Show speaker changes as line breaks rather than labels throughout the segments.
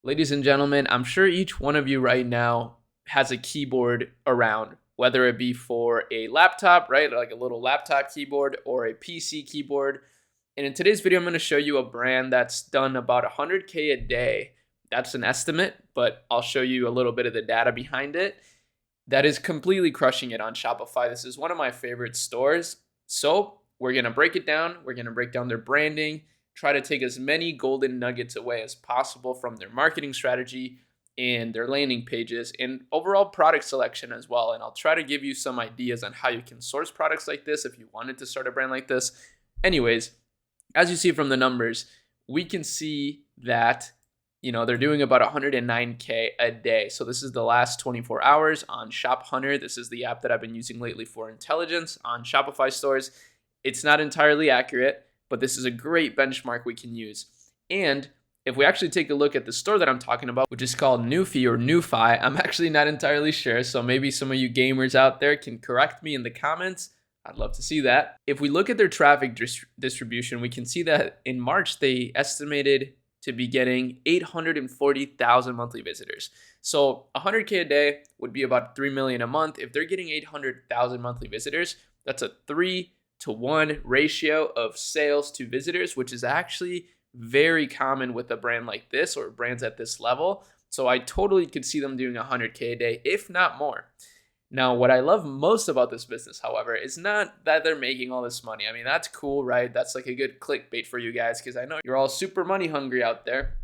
Ladies and gentlemen, I'm sure each one of you right now has a keyboard around, whether it be for a laptop, right? Like a little laptop keyboard or a PC keyboard. And in today's video, I'm going to show you a brand that's done about 100K a day. That's an estimate, but I'll show you a little bit of the data behind it. That is completely crushing it on Shopify. This is one of my favorite stores. So we're going to break it down. We're going to break down their branding, try to take as many golden nuggets away as possible from their marketing strategy and their landing pages and overall product selection as well. And I'll try to give you some ideas on how you can source products like this if you wanted to start a brand like this. Anyways, as you see from the numbers, we can see that they're doing about 109K a day. So this is the last 24 hours on Shop Hunter. This is the app that I've been using lately for intelligence on Shopify stores. It's not entirely accurate, but this is a great benchmark we can use. And if we actually take a look at the store that I'm talking about, which is called Newfie or Newfi, I'm actually not entirely sure. So maybe some of you gamers out there can correct me in the comments. I'd love to see that. If we look at their traffic distribution, we can see that in March, they estimated to be getting 840,000 monthly visitors. So 100K a day would be about 3 million a month. If they're getting 800,000 monthly visitors, that's a 3-to-1 ratio of sales to visitors, which is actually very common with a brand like this or brands at this level. So I totally could see them doing 100K a day, if not more. Now, what I love most about this business, however, is not that they're making all this money. I mean, that's cool, right? That's like a good clickbait for you guys because I know you're all super money hungry out there.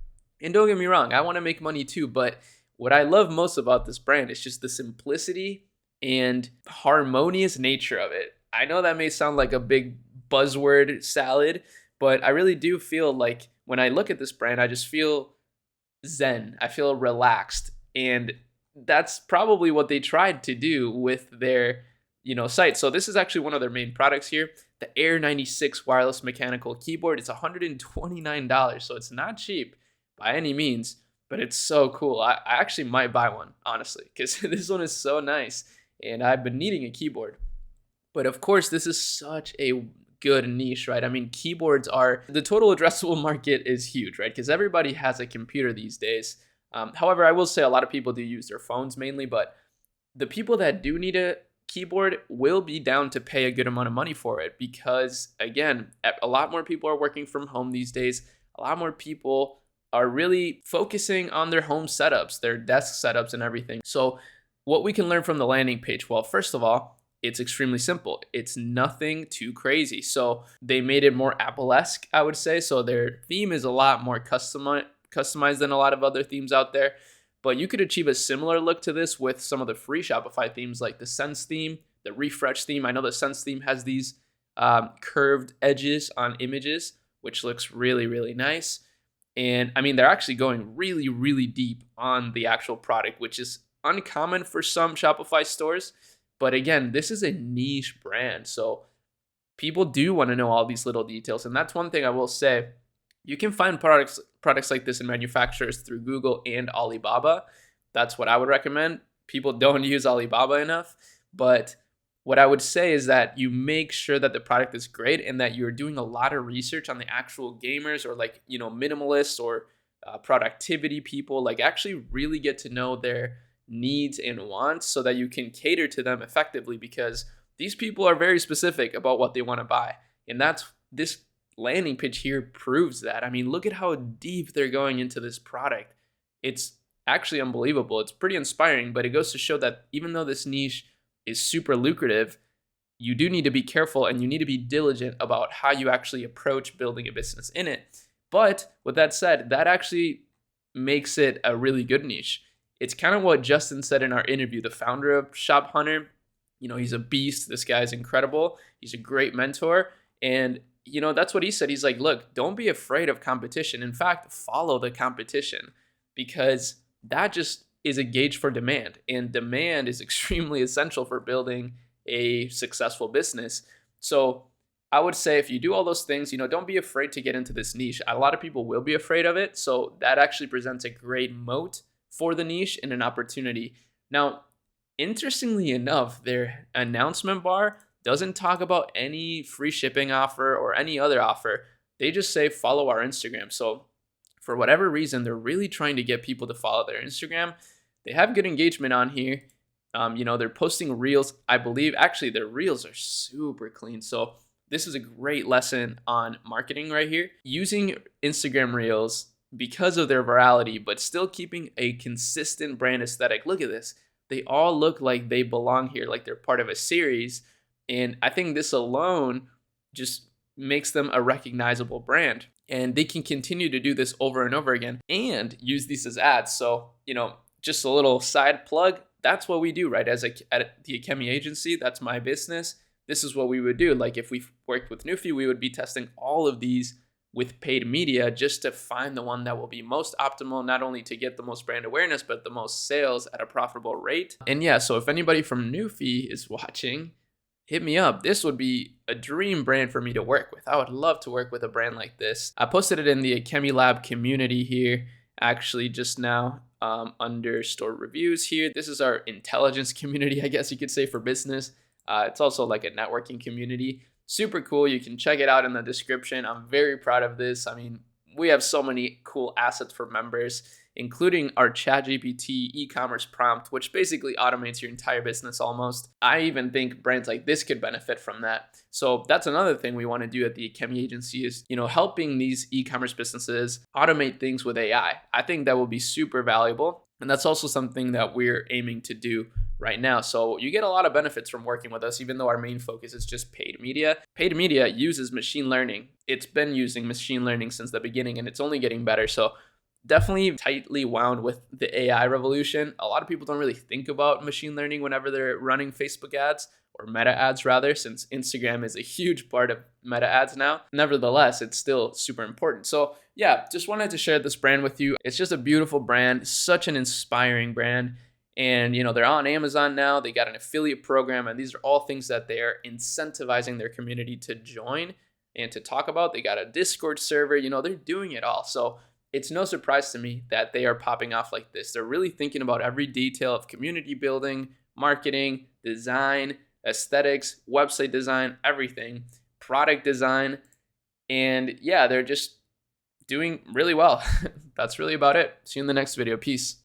And don't get me wrong, I want to make money too. But what I love most about this brand is just the simplicity and harmonious nature of it. I know that may sound like a big buzzword salad, but I really do feel like when I look at this brand, I just feel zen. I feel relaxed. And that's probably what they tried to do with their site. So this is actually one of their main products here, the Air 96 wireless mechanical keyboard. It's $129, so it's not cheap by any means, but it's so cool. I actually might buy one, honestly, because this one is so nice and I've been needing a keyboard. But of course, this is such a good niche, right? I mean, keyboards are, the total addressable market is huge, right? Because everybody has a computer these days. However, I will say a lot of people do use their phones mainly, but the people that do need a keyboard will be down to pay a good amount of money for it because, again, a lot more people are working from home these days. A lot more people are really focusing on their home setups, their desk setups and everything. So what we can learn from the landing page, well, first of all, it's extremely simple. It's nothing too crazy. So they made it more Apple-esque, I would say. So their theme is a lot more customized than a lot of other themes out there, but you could achieve a similar look to this with some of the free Shopify themes like the Sense theme, the Refresh theme. I know the Sense theme has these curved edges on images, which looks really, really nice. And I mean, they're actually going really, really deep on the actual product, which is uncommon for some Shopify stores. But again, this is a niche brand. So people do want to know all these little details. And that's one thing I will say. You can find products like this in manufacturers through Google and Alibaba. That's what I would recommend. People don't use Alibaba enough, but what I would say is that you make sure that the product is great and that you're doing a lot of research on the actual gamers or minimalists or productivity people. Like actually really get to know their needs and wants so that you can cater to them effectively because these people are very specific about what they want to buy. And this landing page here proves that. I mean, look at how deep they're going into this product. It's actually unbelievable. It's pretty inspiring, but it goes to show that even though this niche is super lucrative, you do need to be careful and you need to be diligent about how you actually approach building a business in it. But with that said, that actually makes it a really good niche. It's kind of what Justin said in our interview, the founder of Shop Hunter. He's a beast. This guy's incredible. He's a great mentor. And that's what he said. He's like, look, don't be afraid of competition. In fact, follow the competition because that just is a gauge for demand. And demand is extremely essential for building a successful business. So I would say if you do all those things, don't be afraid to get into this niche. A lot of people will be afraid of it. So that actually presents a great moat for the niche and an opportunity. Now, interestingly enough, their announcement bar doesn't talk about any free shipping offer or any other offer. They just say follow our Instagram. So for whatever reason, they're really trying to get people to follow their Instagram. They have good engagement on here. They're posting reels. I believe actually their reels are super clean. So this is a great lesson on marketing right here. Using Instagram reels because of their virality, but still keeping a consistent brand aesthetic. Look at this. They all look like they belong here, like they're part of a series. And I think this alone just makes them a recognizable brand. And they can continue to do this over and over again and use these as ads. So, just a little side plug. That's what we do, right? At the Ecommerce agency, that's my business. This is what we would do. Like if we worked with Newfie, we would be testing all of these with paid media just to find the one that will be most optimal, not only to get the most brand awareness, but the most sales at a profitable rate. And yeah, so if anybody from Newfie is watching, hit me up. This would be a dream brand for me to work with. I would love to work with a brand like this. I posted it in the Ecommerce Lab community here, actually just now, under store reviews here. This is our intelligence community, I guess you could say, for business. It's also like a networking community. Super cool. You can check it out in the description. I'm very proud of this. I mean, we have so many cool assets for members, including our ChatGPT e-commerce prompt, which basically automates your entire business almost. I even think brands like this could benefit from that. So that's another thing we want to do at the Ecommerce agency is, helping these e-commerce businesses automate things with AI. I think that will be super valuable. And that's also something that we're aiming to do right now. So you get a lot of benefits from working with us, even though our main focus is just paid media. Paid media uses machine learning. It's been using machine learning since the beginning, and it's only getting better. So definitely tightly wound with the AI revolution. A lot of people don't really think about machine learning whenever they're running Facebook ads, or Meta ads rather, since Instagram is a huge part of Meta ads now. Nevertheless, it's still super important. So yeah, just wanted to share this brand with you. It's just a beautiful brand, such an inspiring brand. And they're on Amazon now. They got an affiliate program, and these are all things that they are incentivizing their community to join and to talk about. They got a Discord server. They're doing it all. So it's no surprise to me that they are popping off like this. They're really thinking about every detail of community building, marketing, design, aesthetics, website design, everything, product design. And yeah, they're just doing really well. That's really about it. See you in the next video. Peace.